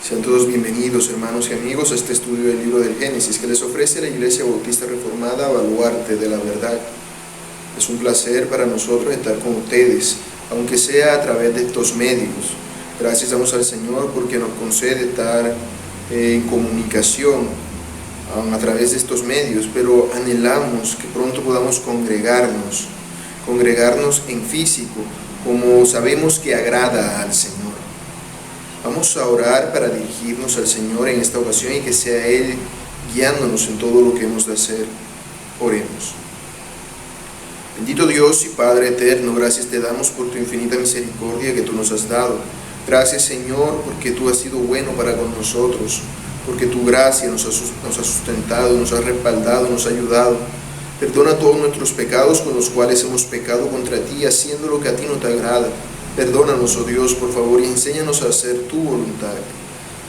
Sean todos bienvenidos, hermanos y amigos, a este estudio del libro del Génesis que les ofrece la Iglesia Bautista Reformada, Baluarte de la Verdad. Es un placer para nosotros estar con ustedes, aunque sea a través de estos medios. Gracias damos al Señor porque nos concede estar en comunicación a través de estos medios, pero anhelamos que pronto podamos congregarnos en físico, como sabemos que agrada al Señor. Vamos a orar para dirigirnos al Señor en esta ocasión y que sea Él guiándonos en todo lo que hemos de hacer. Oremos. Bendito Dios y Padre eterno, gracias te damos por tu infinita misericordia que tú nos has dado. Gracias, Señor, porque tú has sido bueno para con nosotros, porque tu gracia nos ha sustentado, nos ha respaldado, nos ha ayudado. Perdona todos nuestros pecados con los cuales hemos pecado contra ti, haciendo lo que a ti no te agrada. Perdónanos, oh Dios, por favor, y enséñanos a hacer tu voluntad.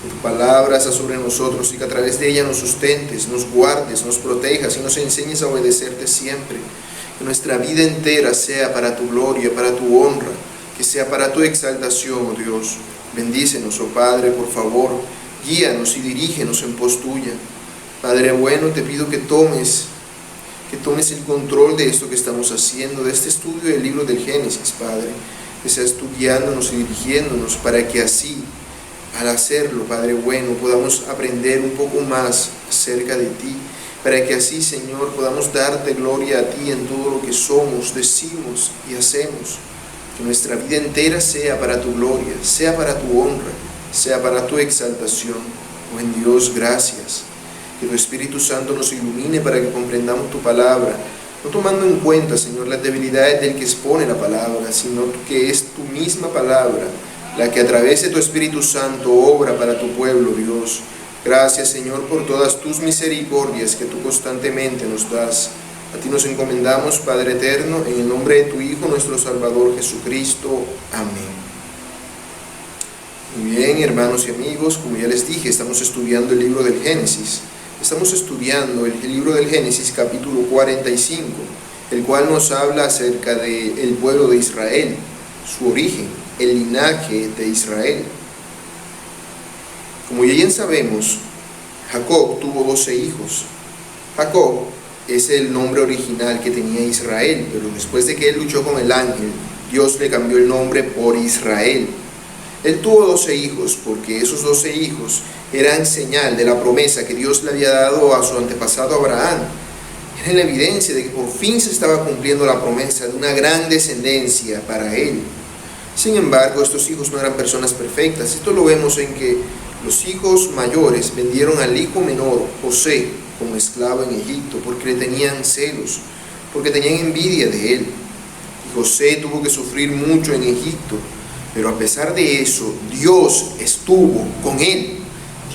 Que tu palabra sea sobre nosotros y que a través de ella nos sustentes, nos guardes, nos protejas y nos enseñes a obedecerte siempre. Que nuestra vida entera sea para tu gloria, para tu honra, que sea para tu exaltación, oh Dios. Bendícenos, oh Padre, por favor, guíanos y dirígenos en pos tuya. Padre bueno, te pido que tomes el control de esto que estamos haciendo, de este estudio del libro del Génesis, Padre. Que seas tú guiándonos y dirigiéndonos para que así, al hacerlo, Padre bueno, podamos aprender un poco más acerca de ti, para que así, Señor, podamos darte gloria a ti en todo lo que somos, decimos y hacemos. Que nuestra vida entera sea para tu gloria, sea para tu honra, sea para tu exaltación. Buen Dios, gracias. Que tu Espíritu Santo nos ilumine para que comprendamos tu palabra, no tomando en cuenta, Señor, las debilidades del que expone la palabra, sino que es tu misma palabra la que a través de tu Espíritu Santo obra para tu pueblo, Dios. Gracias, Señor, por todas tus misericordias que tú constantemente nos das. A ti nos encomendamos, Padre eterno, en el nombre de tu Hijo, nuestro Salvador Jesucristo. Amén. Muy bien, hermanos y amigos, como ya les dije, estamos estudiando el libro del Génesis. Estamos estudiando el libro del Génesis capítulo 45, el cual nos habla acerca del pueblo de Israel, su origen, el linaje de Israel. Como ya bien sabemos, Jacob tuvo 12 hijos. Jacob es el nombre original que tenía Israel, pero después de que él luchó con el ángel, Dios le cambió el nombre por Israel. Él tuvo 12 hijos porque esos 12 hijos eran señal de la promesa que Dios le había dado a su antepasado Abraham. Era la evidencia de que por fin se estaba cumpliendo la promesa de una gran descendencia para él. Sin embargo, estos hijos no eran personas perfectas. Esto lo vemos en que los hijos mayores vendieron al hijo menor, José, como esclavo en Egipto porque le tenían celos, porque tenían envidia de él. Y José tuvo que sufrir mucho en Egipto. Pero a pesar de eso, Dios estuvo con él.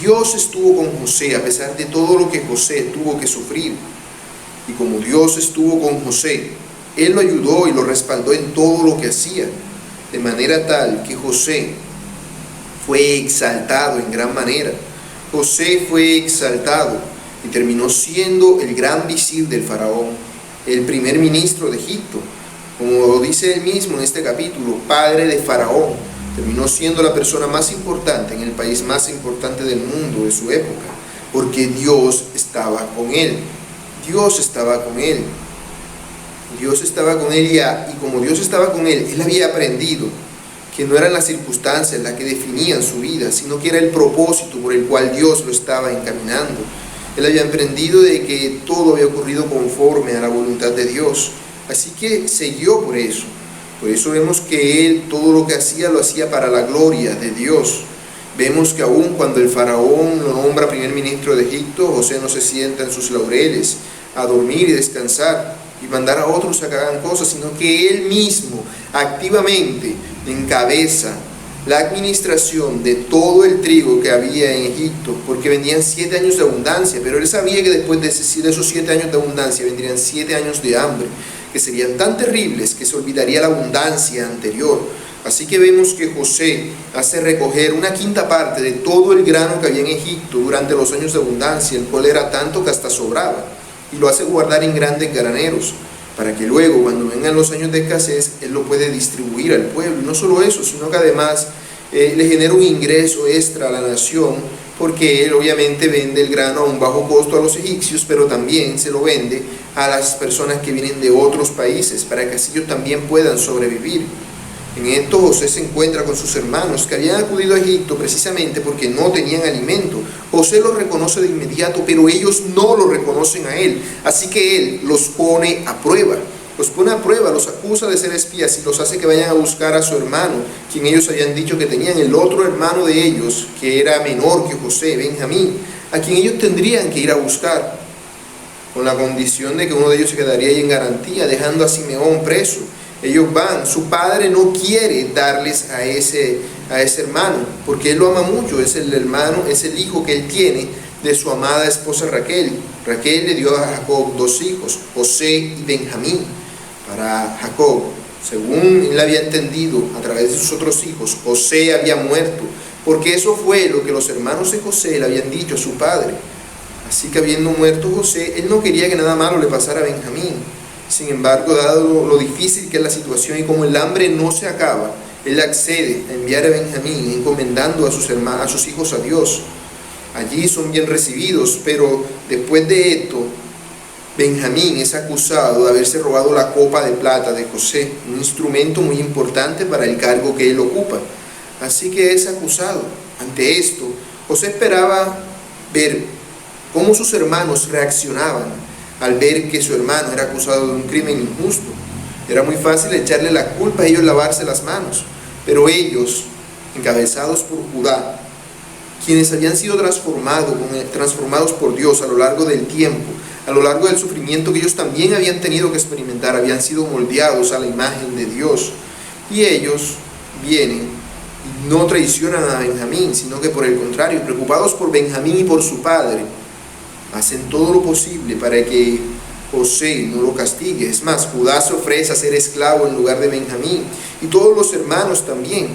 Dios estuvo con José a pesar de todo lo que José tuvo que sufrir. Y como Dios estuvo con José, Él lo ayudó y lo respaldó en todo lo que hacía. De manera tal que José fue exaltado en gran manera. José fue exaltado y terminó siendo el gran visir del faraón, el primer ministro de Egipto. Como dice él mismo en este capítulo, padre de Faraón, terminó siendo la persona más importante en el país más importante del mundo de su época, porque Dios estaba con él. Dios estaba con él. Dios estaba con él y como Dios estaba con él, él había aprendido que no eran las circunstancias las que definían su vida, sino que era el propósito por el cual Dios lo estaba encaminando. Él había aprendido de que todo había ocurrido conforme a la voluntad de Dios. Así que siguió por eso. Por eso vemos que él todo lo que hacía lo hacía para la gloria de Dios. Vemos que aún cuando el faraón lo nombra primer ministro de Egipto, José no se sienta en sus laureles a dormir y descansar y mandar a otros a que hagan cosas, sino que él mismo activamente encabeza la administración de todo el trigo que había en Egipto, porque venían 7 años de abundancia, pero él sabía que después de esos 7 años de abundancia vendrían 7 años de hambre, que serían tan terribles que se olvidaría la abundancia anterior. Así que vemos que José hace recoger una quinta parte de todo el grano que había en Egipto durante los años de abundancia, el cual era tanto que hasta sobraba, y lo hace guardar en grandes graneros, para que luego, cuando vengan los años de escasez, él lo puede distribuir al pueblo. Y no solo eso, sino que además le genera un ingreso extra a la nación, porque él obviamente vende el grano a un bajo costo a los egipcios, pero también se lo vende a las personas que vienen de otros países, para que así ellos también puedan sobrevivir. En esto José se encuentra con sus hermanos que habían acudido a Egipto precisamente porque no tenían alimento. José los reconoce de inmediato, pero ellos no lo reconocen a él, así que él los pone a prueba. Los pone a prueba, los acusa de ser espías y los hace que vayan a buscar a su hermano, quien ellos habían dicho que tenían, el otro hermano de ellos, que era menor que José, Benjamín, a quien ellos tendrían que ir a buscar, con la condición de que uno de ellos se quedaría ahí en garantía, dejando a Simeón preso. Ellos van, su padre no quiere darles a ese hermano, porque él lo ama mucho, es el hermano, es el hijo que él tiene de su amada esposa Raquel. Raquel le dio a Jacob 2 hijos, José y Benjamín. Para Jacob, según él había entendido a través de sus otros hijos, José había muerto, porque eso fue lo que los hermanos de José le habían dicho a su padre. Así que habiendo muerto José, él no quería que nada malo le pasara a Benjamín. Sin embargo, dado lo difícil que es la situación y como el hambre no se acaba, él accede a enviar a Benjamín, encomendando a sus hijos a Dios. Allí son bien recibidos, pero después de esto, Benjamín es acusado de haberse robado la copa de plata de José, un instrumento muy importante para el cargo que él ocupa. Así que es acusado. Ante esto, José esperaba ver cómo sus hermanos reaccionaban al ver que su hermano era acusado de un crimen injusto. Era muy fácil echarle la culpa a ellos, lavarse las manos, pero ellos, encabezados por Judá, quienes habían sido transformados por Dios a lo largo del tiempo, a lo largo del sufrimiento que ellos también habían tenido que experimentar, habían sido moldeados a la imagen de Dios. Y ellos vienen y no traicionan a Benjamín, sino que por el contrario, preocupados por Benjamín y por su padre, hacen todo lo posible para que José no lo castigue. Es más, Judá se ofrece a ser esclavo en lugar de Benjamín, y todos los hermanos también,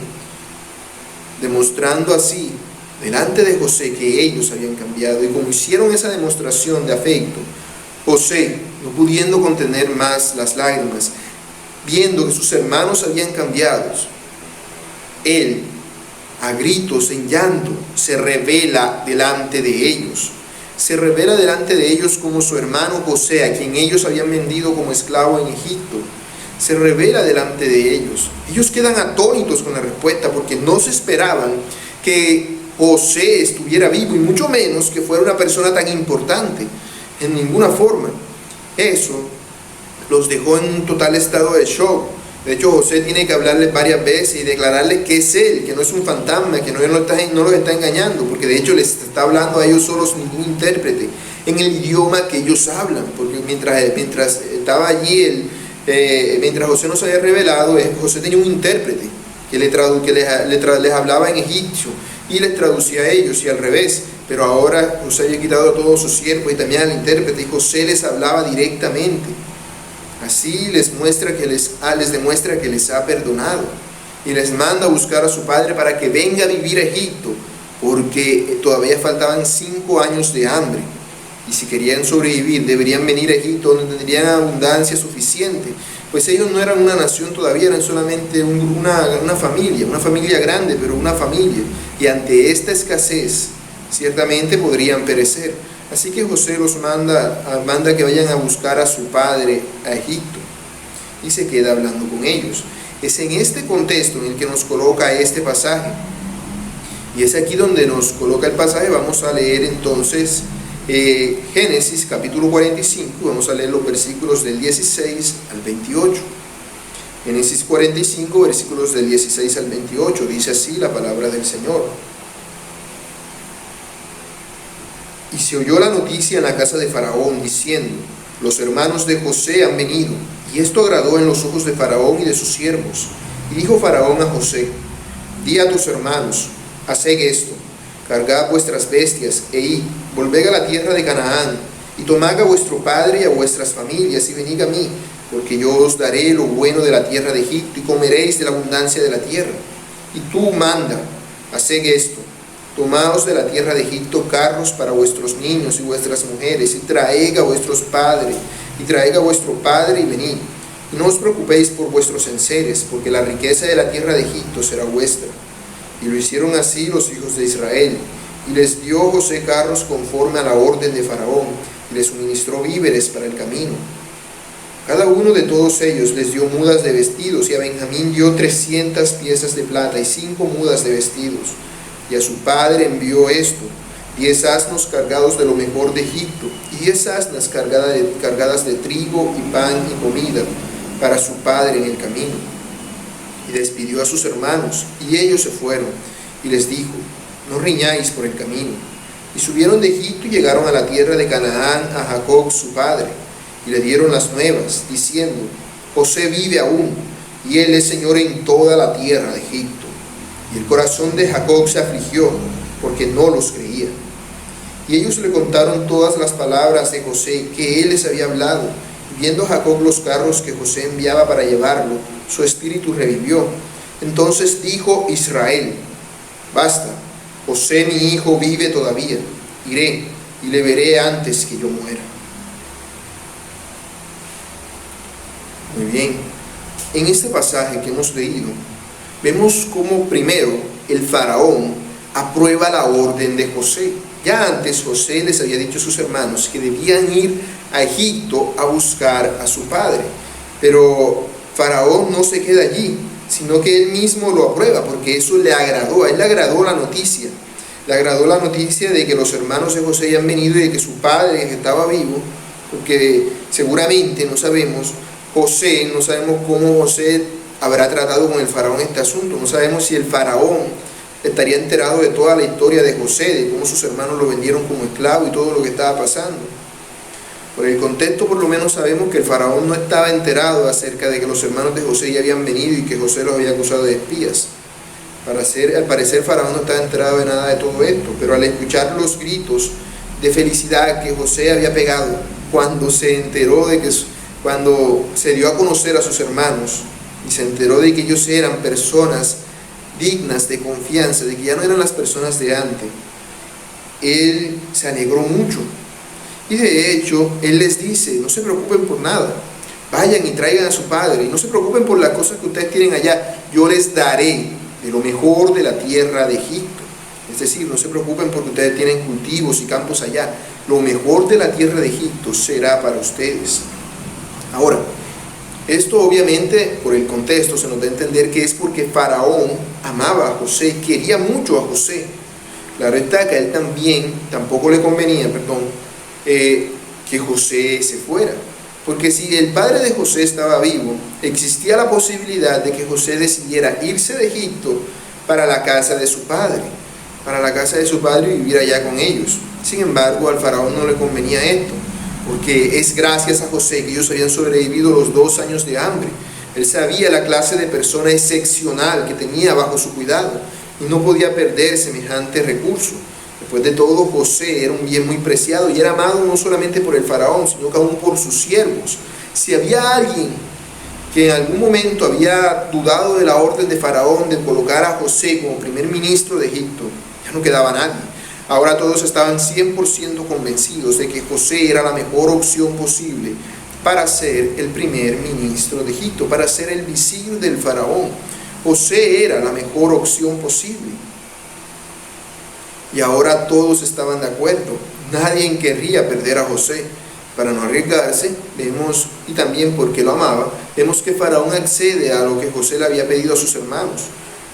demostrando así delante de José que ellos habían cambiado. Y como hicieron esa demostración de afecto, José, no pudiendo contener más las lágrimas, viendo que sus hermanos habían cambiado, él, a gritos, en llanto, se revela delante de ellos. Se revela delante de ellos como su hermano José, a quien ellos habían vendido como esclavo en Egipto. Se revela delante de ellos. Ellos quedan atónitos con la respuesta, porque no se esperaban que José estuviera vivo, y mucho menos que fuera una persona tan importante, en ninguna forma. Eso los dejó en un total estado de shock. De hecho, José tiene que hablarles varias veces y declararles que es él, que no es un fantasma, que no los está engañando, porque de hecho les está hablando a ellos solos, ningún intérprete, en el idioma que ellos hablan, porque mientras estaba allí, mientras José nos había revelado, José tenía un intérprete que les hablaba en egipcio y les traducía a ellos, y al revés. Pero ahora José había quitado a todos sus siervos y también al intérprete, y José les hablaba directamente. Así les demuestra que les ha perdonado, y les manda a buscar a su padre para que venga a vivir a Egipto, porque todavía faltaban 5 años de hambre, y si querían sobrevivir deberían venir a Egipto, donde tendrían abundancia suficiente, pues ellos no eran una nación todavía, eran solamente una familia grande, pero una familia, y ante esta escasez ciertamente podrían perecer. Así que José los manda que vayan a buscar a su padre a Egipto, y se queda hablando con ellos. Es en este contexto en el que nos coloca este pasaje, y es aquí donde nos coloca el pasaje. Vamos a leer entonces Génesis capítulo 45, vamos a leer los versículos del 16 al 28. Génesis 45, versículos del 16 al 28, dice así la palabra del Señor. Y se oyó la noticia en la casa de Faraón, diciendo: los hermanos de José han venido. Y esto agradó en los ojos de Faraón y de sus siervos. Y dijo Faraón a José: di a tus hermanos, haced esto, cargad vuestras bestias, e id, volved a la tierra de Canaán, y tomad a vuestro padre y a vuestras familias, y venid a mí, porque yo os daré lo bueno de la tierra de Egipto, y comeréis de la abundancia de la tierra. Y tú manda, haced esto: tomaos de la tierra de Egipto carros para vuestros niños y vuestras mujeres, y traed a vuestro padre, y venid. Y no os preocupéis por vuestros enseres, porque la riqueza de la tierra de Egipto será vuestra. Y lo hicieron así los hijos de Israel. Y les dio José carros conforme a la orden de Faraón, y les suministró víveres para el camino. Cada uno de todos ellos les dio mudas de vestidos, y a Benjamín dio 300 piezas de plata y 5 mudas de vestidos. Y a su padre envió esto: 10 asnos cargados de lo mejor de Egipto, y 10 asnas cargadas de trigo y pan y comida para su padre en el camino. Y despidió a sus hermanos, y ellos se fueron, y les dijo: no riñáis por el camino. Y subieron de Egipto y llegaron a la tierra de Canaán a Jacob su padre, y le dieron las nuevas, diciendo: José vive aún, y él es señor en toda la tierra de Egipto. Y el corazón de Jacob se afligió, porque no los creía. Y ellos le contaron todas las palabras de José que él les había hablado. Y viendo Jacob los carros que José enviaba para llevarlo, su espíritu revivió. Entonces dijo Israel: basta, José mi hijo vive todavía. Iré y le veré antes que yo muera. Muy bien, en este pasaje que hemos leído, vemos cómo primero el faraón aprueba la orden de José. Ya antes José les había dicho a sus hermanos que debían ir a Egipto a buscar a su padre. Pero faraón no se queda allí, sino que él mismo lo aprueba, porque eso le agradó. A él le agradó la noticia. Le agradó la noticia de que los hermanos de José habían venido y de que su padre estaba vivo, porque seguramente no sabemos cómo José habrá tratado con el faraón este asunto. No sabemos si el faraón estaría enterado de toda la historia de José, de cómo sus hermanos lo vendieron como esclavo y todo lo que estaba pasando. Por el contexto, por lo menos sabemos que el faraón no estaba enterado acerca de que los hermanos de José ya habían venido y que José los había acusado de espías. Al parecer, faraón no estaba enterado de nada de todo esto, pero al escuchar los gritos de felicidad que José había pegado cuando se dio a conocer a sus hermanos y se enteró de que ellos eran personas dignas de confianza, de que ya no eran las personas de antes, él se alegró mucho. Y de hecho, él les dice: no se preocupen por nada, vayan y traigan a su padre, y no se preocupen por las cosas que ustedes tienen allá, yo les daré de lo mejor de la tierra de Egipto. Es decir, no se preocupen porque ustedes tienen cultivos y campos allá, lo mejor de la tierra de Egipto será para ustedes. Ahora, esto obviamente por el contexto se nos da a entender que es porque Faraón amaba a José, quería mucho a José. Claro está que a él tampoco le convenía, que José se fuera. Porque si el padre de José estaba vivo, existía la posibilidad de que José decidiera irse de Egipto para la casa de su padre, y vivir allá con ellos. Sin embargo, al faraón no le convenía esto, porque es gracias a José que ellos habían sobrevivido los 2 años de hambre. Él sabía la clase de persona excepcional que tenía bajo su cuidado y no podía perder semejante recurso. Después de todo, José era un bien muy preciado y era amado no solamente por el faraón, sino que aún por sus siervos. Si había alguien que en algún momento había dudado de la orden de faraón de colocar a José como primer ministro de Egipto, ya no quedaba nadie. Ahora todos estaban 100% convencidos de que José era la mejor opción posible para ser el primer ministro de Egipto, para ser el visir del faraón. José era la mejor opción posible. Y ahora todos estaban de acuerdo. Nadie querría perder a José. Para no arriesgarse, vemos, y también porque lo amaba, vemos que Faraón accede a lo que José le había pedido a sus hermanos,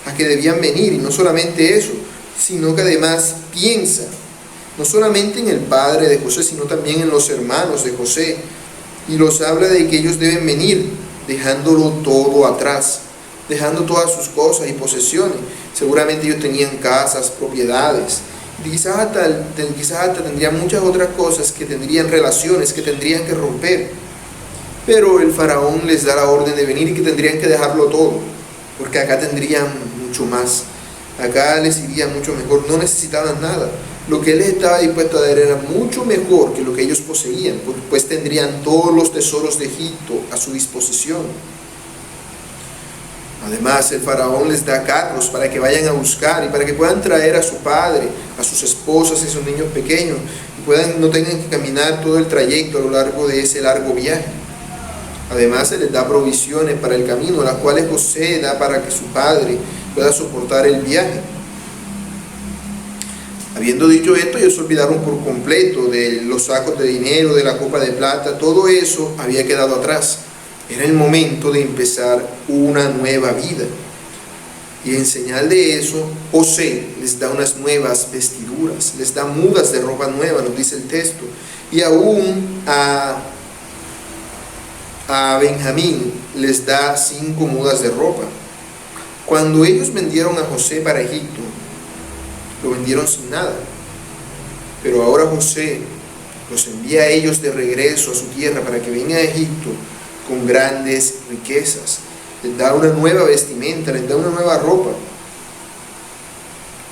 a que debían venir. Y no solamente eso, sino que además piensa no solamente en el padre de José, sino también en los hermanos de José, y los habla de que ellos deben venir dejándolo todo atrás, dejando todas sus cosas y posesiones. Seguramente ellos tenían casas, propiedades, y quizás hasta tendrían muchas otras cosas, que tendrían relaciones que tendrían que romper. Pero el faraón les da la orden de venir y que tendrían que dejarlo todo, porque acá tendrían mucho más, acá les iría mucho mejor, no necesitaban nada. Lo que él les estaba dispuesto a dar era mucho mejor que lo que ellos poseían, pues tendrían todos los tesoros de Egipto a su disposición. Además, el faraón les da carros para que vayan a buscar y para que puedan traer a su padre, a sus esposas y sus niños pequeños, y no tengan que caminar todo el trayecto a lo largo de ese largo viaje. Además se les da provisiones para el camino, las cuales José da para que su padre pueda soportar el viaje. Habiendo dicho esto, ellos se olvidaron por completo de los sacos de dinero, de la copa de plata. Todo eso había quedado atrás. Era el momento de empezar una nueva vida. Y en señal de eso, José les da unas nuevas vestiduras, les da mudas de ropa nueva, nos dice el texto. Y aún a Benjamín les da 5 mudas de ropa. Cuando ellos vendieron a José para Egipto, lo vendieron sin nada. Pero ahora José los envía a ellos de regreso a su tierra para que vengan a Egipto con grandes riquezas. Les da una nueva vestimenta, les da una nueva ropa,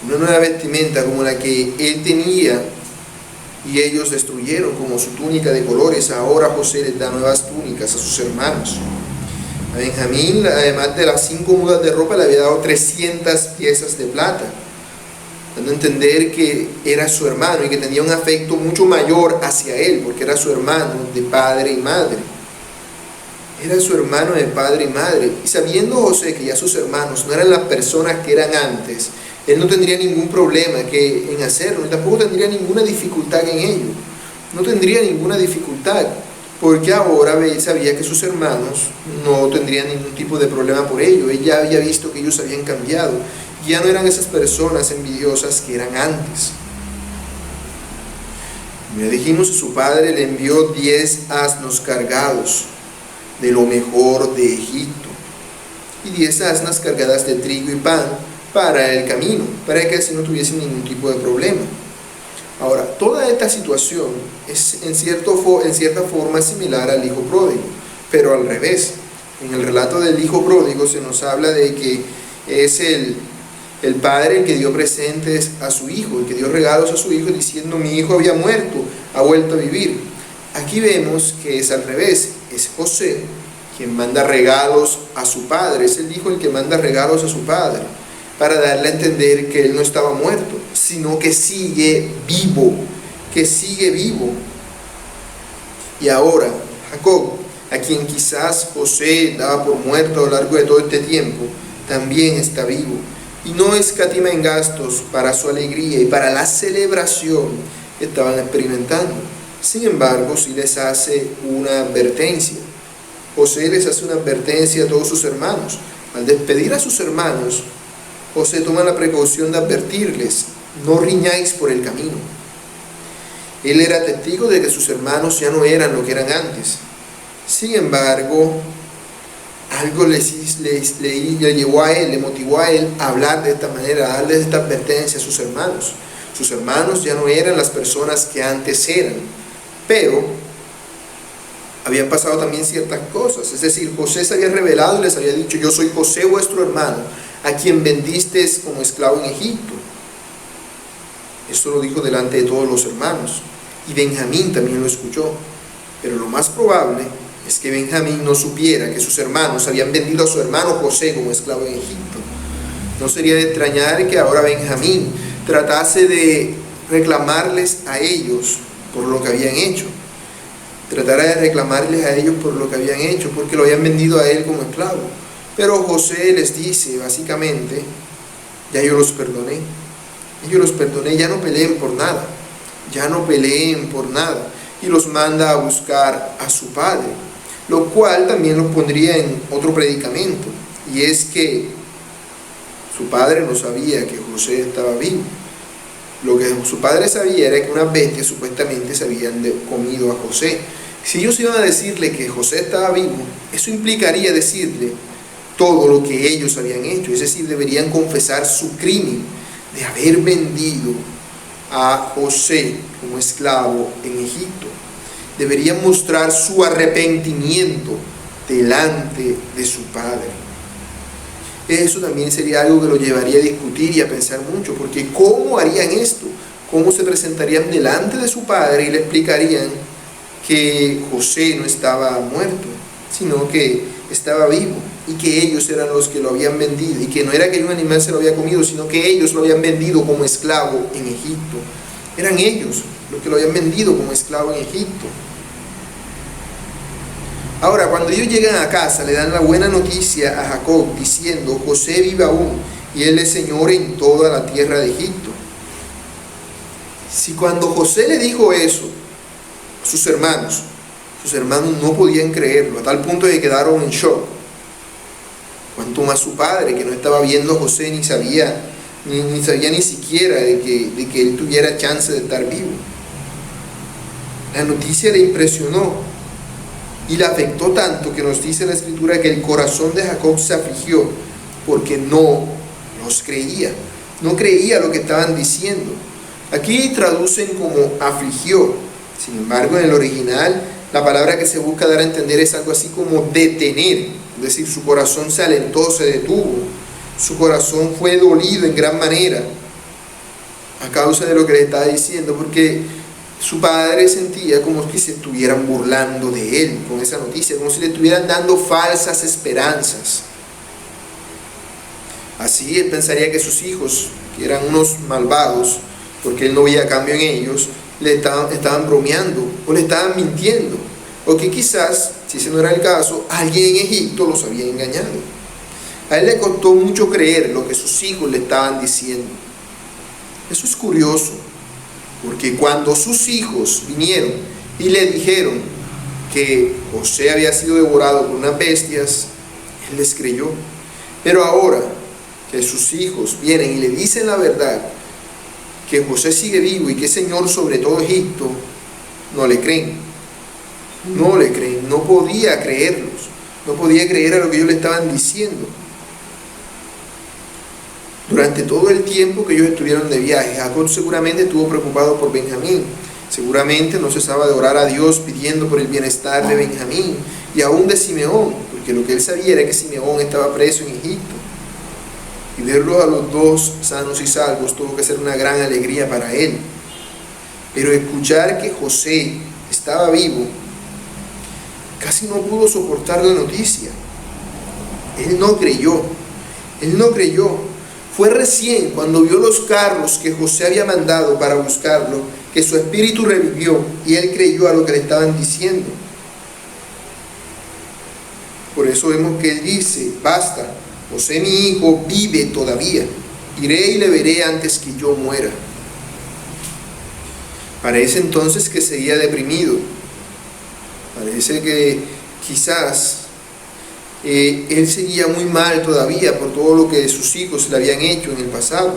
una nueva vestimenta como la que él tenía y ellos destruyeron, como su túnica de colores. Ahora José les da nuevas túnicas a sus hermanos. A Benjamín, además de las 5 mudas de ropa, le había dado 300 piezas de plata, dando a entender que era su hermano y que tenía un afecto mucho mayor hacia él, porque era su hermano de padre y madre. Era su hermano de padre y madre. Y sabiendo José que ya sus hermanos no eran las personas que eran antes, él no tendría ningún problema en hacerlo, y tampoco tendría ninguna dificultad en ello. No tendría ninguna dificultad, porque ahora él sabía que sus hermanos no tendrían ningún tipo de problema por ello. Él ya había visto que ellos habían cambiado. Ya no eran esas personas envidiosas que eran antes. Como ya dijimos, su padre le envió 10 asnos cargados de lo mejor de Egipto y 10 asnas cargadas de trigo y pan para el camino, para que así no tuviesen ningún tipo de problema. Ahora, toda esta situación es en cierta forma similar al hijo pródigo, pero al revés. En el relato del hijo pródigo se nos habla de que es el padre el que dio presentes a su hijo, el que dio regalos a su hijo diciendo: mi hijo había muerto, ha vuelto a vivir. Aquí vemos que es al revés. Es José quien manda regalos a su padre, es el hijo el que manda regalos a su padre, para darle a entender que él no estaba muerto, sino que sigue vivo, Y ahora, Jacob, a quien quizás José daba por muerto a lo largo de todo este tiempo, también está vivo, y no escatima en gastos para su alegría y para la celebración que estaban experimentando. Sin embargo, sí les hace una advertencia. José les hace una advertencia a todos sus hermanos. Al despedir a sus hermanos, José toma la precaución de advertirles: no riñáis por el camino. Él era testigo de que sus hermanos ya no eran lo que eran antes. Sin embargo, algo le llevó a él, le motivó a él a hablar de esta manera, a darles esta advertencia a sus hermanos. Sus hermanos ya no eran las personas que antes eran, pero habían pasado también ciertas cosas. Es decir, José se había revelado y les había dicho: yo soy José, vuestro hermano, a quien vendisteis como esclavo en Egipto. Esto lo dijo delante de todos los hermanos, y Benjamín también lo escuchó. Pero lo más probable es que Benjamín no supiera que sus hermanos habían vendido a su hermano José como esclavo en Egipto. No sería de extrañar que ahora Benjamín tratase de reclamarles a ellos por lo que habían hecho. Tratara de reclamarles a ellos por lo que habían hecho, porque lo habían vendido a él como esclavo. Pero José les dice básicamente: ya yo los perdoné, ya no peleen por nada, y los manda a buscar a su padre, lo cual también los pondría en otro predicamento, y es que su padre no sabía que José estaba vivo. Lo que su padre sabía era que unas bestias supuestamente se habían comido a José. Si ellos iban a decirle que José estaba vivo, eso implicaría decirle todo lo que ellos habían hecho, es decir, deberían confesar su crimen de haber vendido a José como esclavo en Egipto. Deberían mostrar su arrepentimiento delante de su padre. Eso también sería algo que lo llevaría a discutir y a pensar mucho, porque ¿cómo harían esto? ¿Cómo se presentarían delante de su padre y le explicarían que José no estaba muerto, sino que estaba vivo, y que ellos eran los que lo habían vendido, y que no era que un animal se lo había comido, sino que ellos lo habían vendido como esclavo en Egipto? Eran ellos los que lo habían vendido como esclavo en Egipto. Ahora, cuando ellos llegan a casa, le dan la buena noticia a Jacob, diciendo: José vive aún, y él es Señor en toda la tierra de Egipto. Si cuando José le dijo eso a sus hermanos no podían creerlo, a tal punto de que quedaron en shock, cuanto más su padre, que no estaba viendo a José, ni sabía ni siquiera de que él tuviera chance de estar vivo. La noticia le impresionó y le afectó tanto que nos dice la Escritura que el corazón de Jacob se afligió, porque no los creía, no creía lo que estaban diciendo. Aquí traducen como afligió, sin embargo en el original la palabra que se busca dar a entender es algo así como detener, es decir, su corazón se alentó, se detuvo, su corazón fue dolido en gran manera a causa de lo que le estaba diciendo, porque su padre sentía como si se estuvieran burlando de él con esa noticia, como si le estuvieran dando falsas esperanzas. Así él pensaría que sus hijos, que eran unos malvados, porque él no veía cambio en ellos, le estaban bromeando o le estaban mintiendo, o que quizás, si ese no era el caso, alguien en Egipto los había engañado. A él le costó mucho creer lo que sus hijos le estaban diciendo. Eso es curioso, porque cuando sus hijos vinieron y le dijeron que José había sido devorado por unas bestias, él les creyó. Pero ahora que sus hijos vienen y le dicen la verdad, que José sigue vivo y que es Señor sobre todo Egipto, no le creen. No le creen, no podía creerlos, no podía creer a lo que ellos le estaban diciendo. Durante todo el tiempo que ellos estuvieron de viaje, Jacob seguramente estuvo preocupado por Benjamín. Seguramente no cesaba de orar a Dios pidiendo por el bienestar de Benjamín y aún de Simeón, porque lo que él sabía era que Simeón estaba preso en Egipto. Y verlos a los dos sanos y salvos tuvo que ser una gran alegría para él. Pero escuchar que José estaba vivo, casi no pudo soportar la noticia. Él no creyó. Fue recién cuando vio los carros que José había mandado para buscarlo, que su espíritu revivió y él creyó a lo que le estaban diciendo. Por eso vemos que él dice: basta, José mi hijo vive todavía, iré y le veré antes que yo muera. Parece entonces que seguía deprimido. Parece que quizás él seguía muy mal todavía por todo lo que sus hijos le habían hecho en el pasado.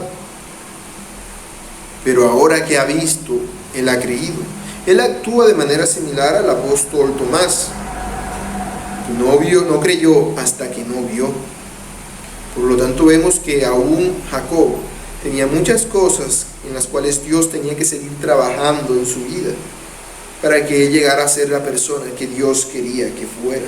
Pero ahora que ha visto, él ha creído. Él actúa de manera similar al apóstol Tomás, que no creyó hasta que no vio. Por lo tanto vemos que aún Jacob tenía muchas cosas en las cuales Dios tenía que seguir trabajando en su vida para que él llegara a ser la persona que Dios quería que fuera.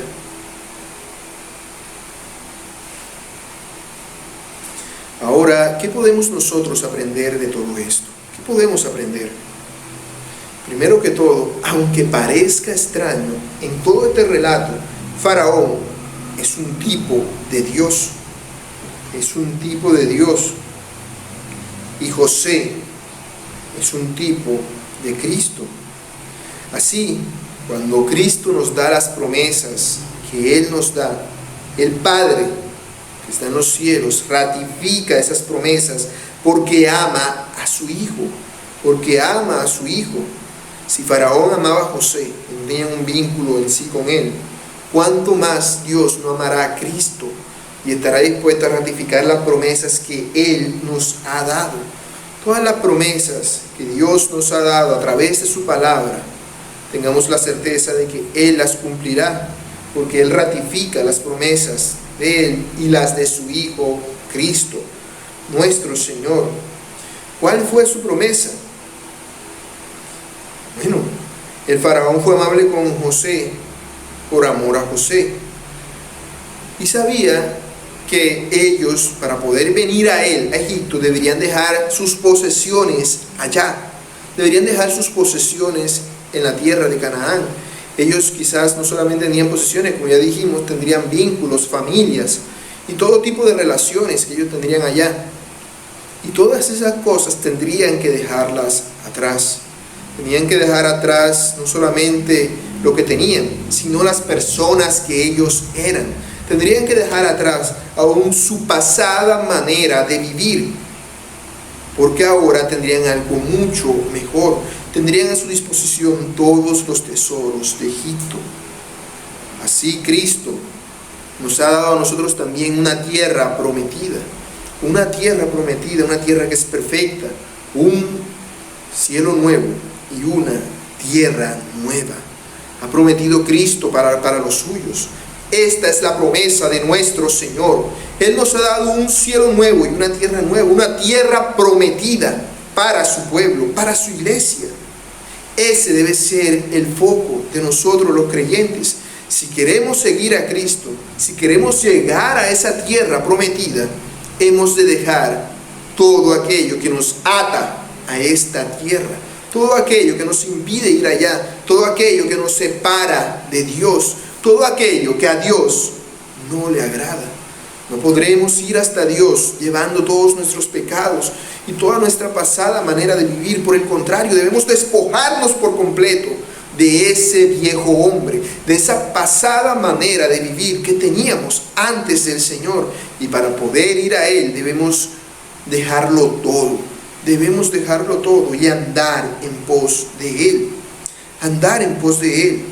Ahora, ¿qué podemos nosotros aprender de todo esto? ¿Qué podemos aprender? Primero que todo, aunque parezca extraño, en todo este relato, Faraón es un tipo de Dios. Es un tipo de Dios. Y José es un tipo de Cristo. Así, cuando Cristo nos da las promesas que Él nos da, el Padre que está en los cielos ratifica esas promesas porque ama a su Hijo. Porque ama a su Hijo. Si Faraón amaba a José, tenía un vínculo en sí con él, ¿cuánto más Dios no amará a Cristo y estará dispuesto a ratificar las promesas que Él nos ha dado? Todas las promesas que Dios nos ha dado a través de su palabra, tengamos la certeza de que Él las cumplirá, porque Él ratifica las promesas de Él y las de su Hijo Cristo, nuestro Señor. ¿Cuál fue su promesa? Bueno, el faraón fue amable con José por amor a José. Y sabía que ellos, para poder venir a él, a Egipto, deberían dejar sus posesiones allá. Deberían dejar sus posesiones en la tierra de Canaán. Ellos quizás no solamente tenían posesiones, como ya dijimos, tendrían vínculos, familias y todo tipo de relaciones que ellos tendrían allá. Y todas esas cosas tendrían que dejarlas atrás. Tenían que dejar atrás no solamente lo que tenían, sino las personas que ellos eran. Tendrían que dejar atrás aún su pasada manera de vivir, porque ahora tendrían algo mucho mejor. Tendrían a su disposición todos los tesoros de Egipto. Así Cristo nos ha dado a nosotros también una tierra prometida, una tierra que es perfecta, un cielo nuevo y una tierra nueva. Ha prometido Cristo para los suyos. Esta es la promesa de nuestro Señor. Él nos ha dado un cielo nuevo y una tierra nueva, una tierra prometida para su pueblo, para su iglesia. Ese debe ser el foco de nosotros los creyentes. Si queremos seguir a Cristo, si queremos llegar a esa tierra prometida, hemos de dejar todo aquello que nos ata a esta tierra, todo aquello que nos impide ir allá, todo aquello que nos separa de Dios, todo aquello que a Dios no le agrada. No podremos ir hasta Dios llevando todos nuestros pecados y toda nuestra pasada manera de vivir. Por el contrario, debemos despojarnos por completo de ese viejo hombre, de esa pasada manera de vivir que teníamos antes del Señor. Y para poder ir a Él debemos dejarlo todo. Debemos dejarlo todo y andar en pos de Él. Andar en pos de Él.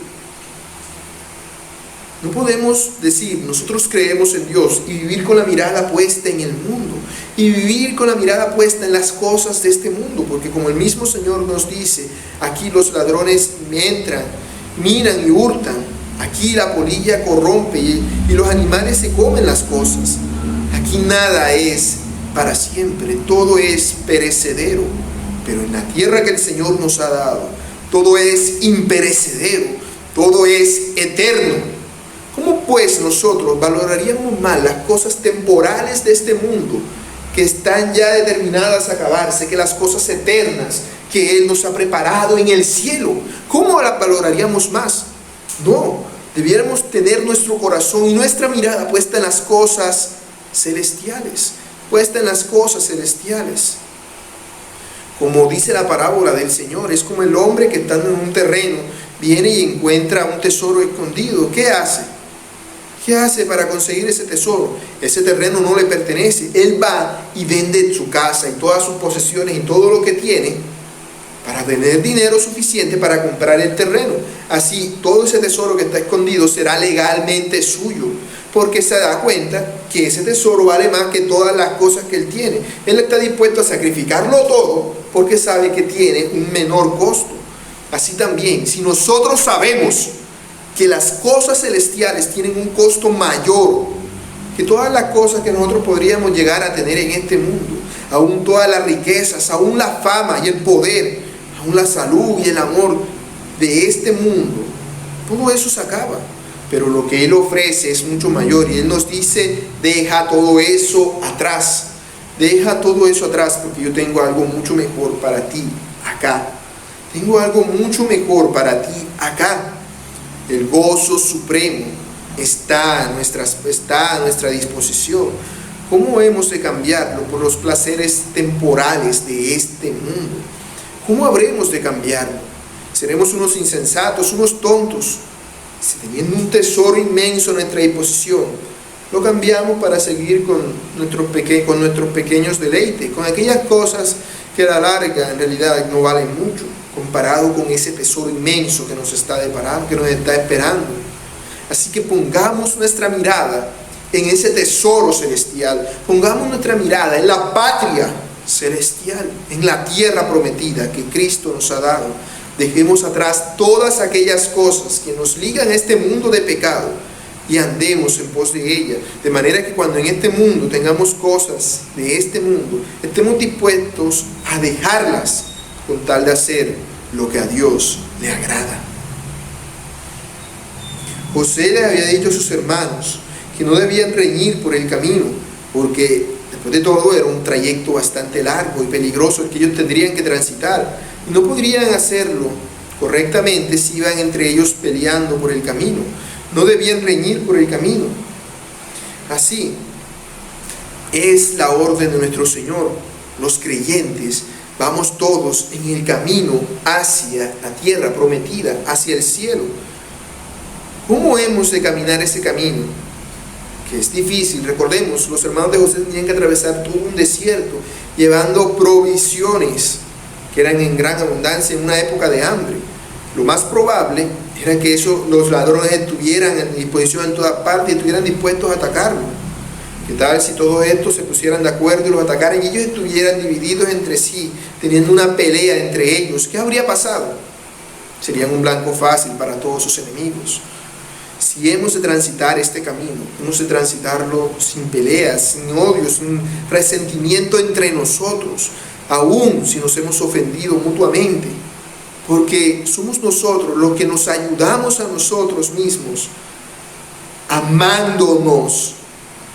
No podemos decir, nosotros creemos en Dios y vivir con la mirada puesta en el mundo, y vivir con la mirada puesta en las cosas de este mundo, porque como el mismo Señor nos dice, aquí los ladrones entran, miran y hurtan, aquí la polilla corrompe y los animales se comen las cosas. Aquí nada es para siempre, todo es perecedero, pero en la tierra que el Señor nos ha dado, todo es imperecedero, todo es eterno. ¿Cómo pues nosotros valoraríamos más las cosas temporales de este mundo que están ya determinadas a acabarse, que las cosas eternas que Él nos ha preparado en el cielo? ¿Cómo las valoraríamos más? No, debiéramos tener nuestro corazón y nuestra mirada puesta en las cosas celestiales, puesta en las cosas celestiales. Como dice la parábola del Señor, es como el hombre que estando en un terreno viene y encuentra un tesoro escondido. ¿Qué hace? ¿Qué hace para conseguir ese tesoro? Ese terreno no le pertenece. Él va y vende su casa y todas sus posesiones y todo lo que tiene para tener dinero suficiente para comprar el terreno. Así, todo ese tesoro que está escondido será legalmente suyo, porque se da cuenta que ese tesoro vale más que todas las cosas que él tiene. Él está dispuesto a sacrificarlo todo porque sabe que tiene un menor costo. Así también, si nosotros sabemos que las cosas celestiales tienen un costo mayor que todas las cosas que nosotros podríamos llegar a tener en este mundo, aún todas las riquezas, aún la fama y el poder, aún la salud y el amor de este mundo, todo eso se acaba, pero lo que Él ofrece es mucho mayor. Y Él nos dice, deja todo eso atrás, deja todo eso atrás, porque yo tengo algo mucho mejor para ti acá. Tengo algo mucho mejor para ti acá. El gozo supremo está a nuestra disposición. ¿Cómo hemos de cambiarlo por los placeres temporales de este mundo? ¿Cómo habremos de cambiarlo? ¿Seremos unos insensatos, unos tontos? Si teniendo un tesoro inmenso a nuestra disposición, lo cambiamos para seguir con nuestros pequeños deleites, con aquellas cosas que a la larga en realidad no valen mucho, comparado con ese tesoro inmenso que nos está deparando, que nos está esperando. Así que pongamos nuestra mirada en ese tesoro celestial, pongamos nuestra mirada en la patria celestial, en la tierra prometida que Cristo nos ha dado. Dejemos atrás todas aquellas cosas que nos ligan a este mundo de pecado y andemos en pos de ella, de manera que cuando en este mundo tengamos cosas de este mundo, estemos dispuestos a dejarlas con tal de hacer lo que a Dios le agrada. José le había dicho a sus hermanos que no debían reñir por el camino, porque después de todo era un trayecto bastante largo y peligroso el que ellos tendrían que transitar, y no podrían hacerlo correctamente si iban entre ellos peleando por el camino. No debían reñir por el camino. Así es la orden de nuestro Señor. Los creyentes vamos todos en el camino hacia la tierra prometida, hacia el cielo. ¿Cómo hemos de caminar ese camino? Que es difícil. Recordemos, los hermanos de José tenían que atravesar todo un desierto, llevando provisiones que eran en gran abundancia en una época de hambre. Lo más probable era que los ladrones estuvieran en disposición en todas partes y estuvieran dispuestos a atacarlo. ¿Qué tal si todos estos se pusieran de acuerdo y los atacaran y ellos estuvieran divididos entre sí, teniendo una pelea entre ellos? ¿Qué habría pasado? Serían un blanco fácil para todos sus enemigos. Si hemos de transitar este camino, hemos de transitarlo sin peleas, sin odio, sin resentimiento entre nosotros, aún si nos hemos ofendido mutuamente, porque somos nosotros los que nos ayudamos a nosotros mismos, amándonos,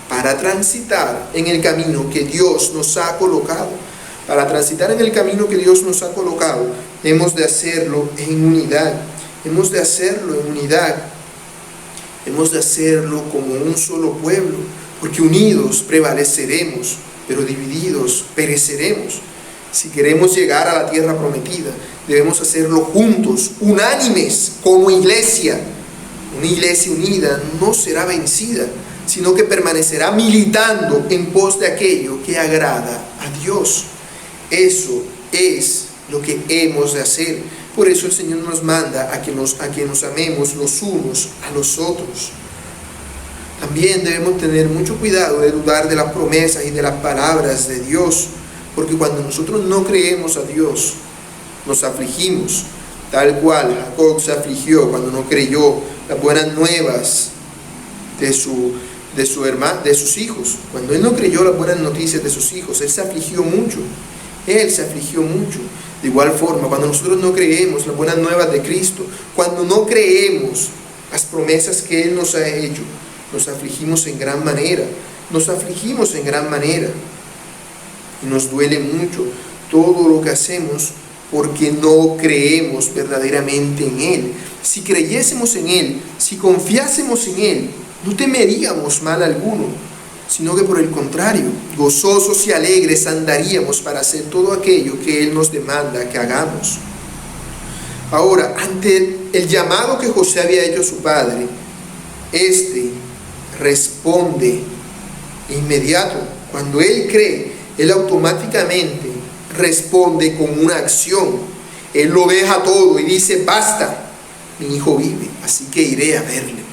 para transitar en el camino que Dios nos ha colocado. Para transitar en el camino que Dios nos ha colocado, hemos de hacerlo en unidad. Hemos de hacerlo en unidad. Hemos de hacerlo como un solo pueblo, porque unidos prevaleceremos, pero divididos pereceremos. Si queremos llegar a la tierra prometida, debemos hacerlo juntos, unánimes, como iglesia. Una iglesia unida no será vencida, sino que permanecerá militando en pos de aquello que agrada a Dios. Eso es lo que hemos de hacer. Por eso el Señor nos manda a que nos amemos los unos a los otros. También debemos tener mucho cuidado de dudar de las promesas y de las palabras de Dios, porque cuando nosotros no creemos a Dios, nos afligimos, tal cual Jacob se afligió cuando no creyó las buenas nuevas de sus hijos. Cuando él no creyó las buenas noticias de sus hijos, él se afligió mucho. De igual forma, cuando nosotros no creemos las buenas nuevas de Cristo, cuando no creemos las promesas que Él nos ha hecho, nos afligimos en gran manera. Y nos duele mucho todo lo que hacemos porque no creemos verdaderamente en Él. Si creyésemos en Él, si confiásemos en Él, no temeríamos mal alguno, sino que por el contrario, gozosos y alegres andaríamos para hacer todo aquello que Él nos demanda que hagamos. Ahora, ante el llamado que José había hecho a su padre, éste responde inmediato. Cuando él cree, él automáticamente responde con una acción. Él lo deja todo y dice: basta, mi hijo vive, así que iré a verle.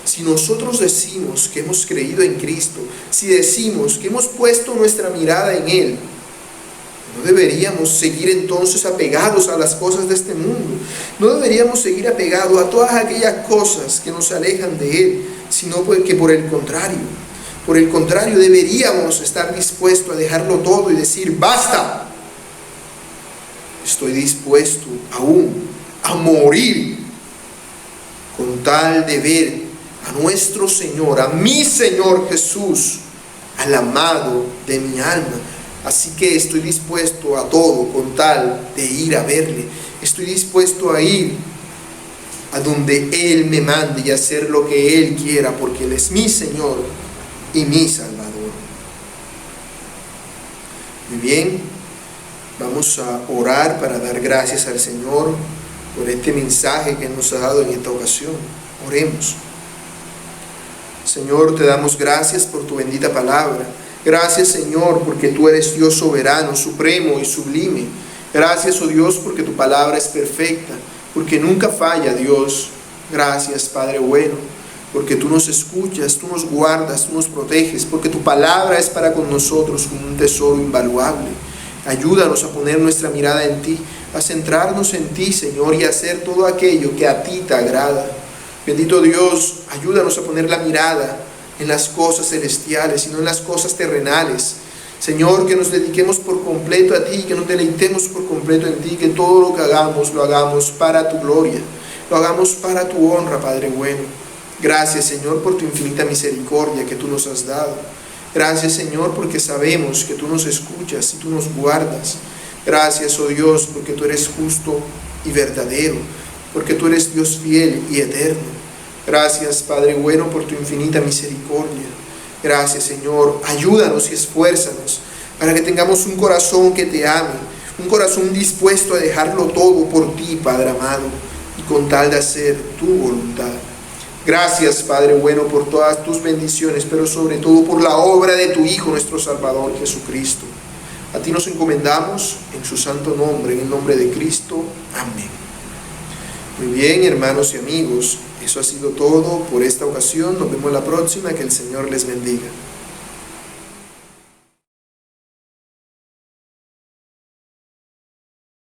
Si nosotros decimos que hemos creído en Cristo, si decimos que hemos puesto nuestra mirada en Él, no deberíamos seguir entonces apegados a las cosas de este mundo. No deberíamos seguir apegados a todas aquellas cosas que nos alejan de Él, sino que por el contrario, deberíamos estar dispuestos a dejarlo todo y decir: basta, estoy dispuesto aún a morir con tal de ver a nuestro Señor, a mi Señor Jesús, al amado de mi alma. Así que estoy dispuesto a todo con tal de ir a verle. Estoy dispuesto a ir a donde Él me mande y hacer lo que Él quiera, porque Él es mi Señor y mi Salvador. Muy bien, vamos a orar para dar gracias al Señor por este mensaje que nos ha dado en esta ocasión. Oremos. Señor, te damos gracias por tu bendita palabra. Gracias, Señor, porque tú eres Dios soberano, supremo y sublime. Gracias, oh Dios, porque tu palabra es perfecta, porque nunca falla, Dios. Gracias, Padre bueno, porque tú nos escuchas, tú nos guardas, tú nos proteges, porque tu palabra es para con nosotros como un tesoro invaluable. Ayúdanos a poner nuestra mirada en ti, a centrarnos en ti, Señor, y a hacer todo aquello que a ti te agrada. Bendito Dios, ayúdanos a poner la mirada en las cosas celestiales y no en las cosas terrenales. Señor, que nos dediquemos por completo a ti, que nos deleitemos por completo en ti, que todo lo que hagamos, lo hagamos para tu gloria, lo hagamos para tu honra, Padre bueno. Gracias, Señor, por tu infinita misericordia que tú nos has dado. Gracias, Señor, porque sabemos que tú nos escuchas y tú nos guardas. Gracias, oh Dios, porque tú eres justo y verdadero, porque tú eres Dios fiel y eterno. Gracias, Padre bueno, por tu infinita misericordia. Gracias, Señor. Ayúdanos y esfuérzanos para que tengamos un corazón que te ame, un corazón dispuesto a dejarlo todo por ti, Padre amado. y con tal de hacer tu voluntad. Gracias, Padre bueno, por todas tus bendiciones, pero sobre todo por la obra de tu Hijo, nuestro Salvador Jesucristo. A ti nos encomendamos en su santo nombre, en el nombre de Cristo. Amén. Muy bien, hermanos y amigos, eso ha sido todo por esta ocasión. Nos vemos la próxima. Que el Señor les bendiga.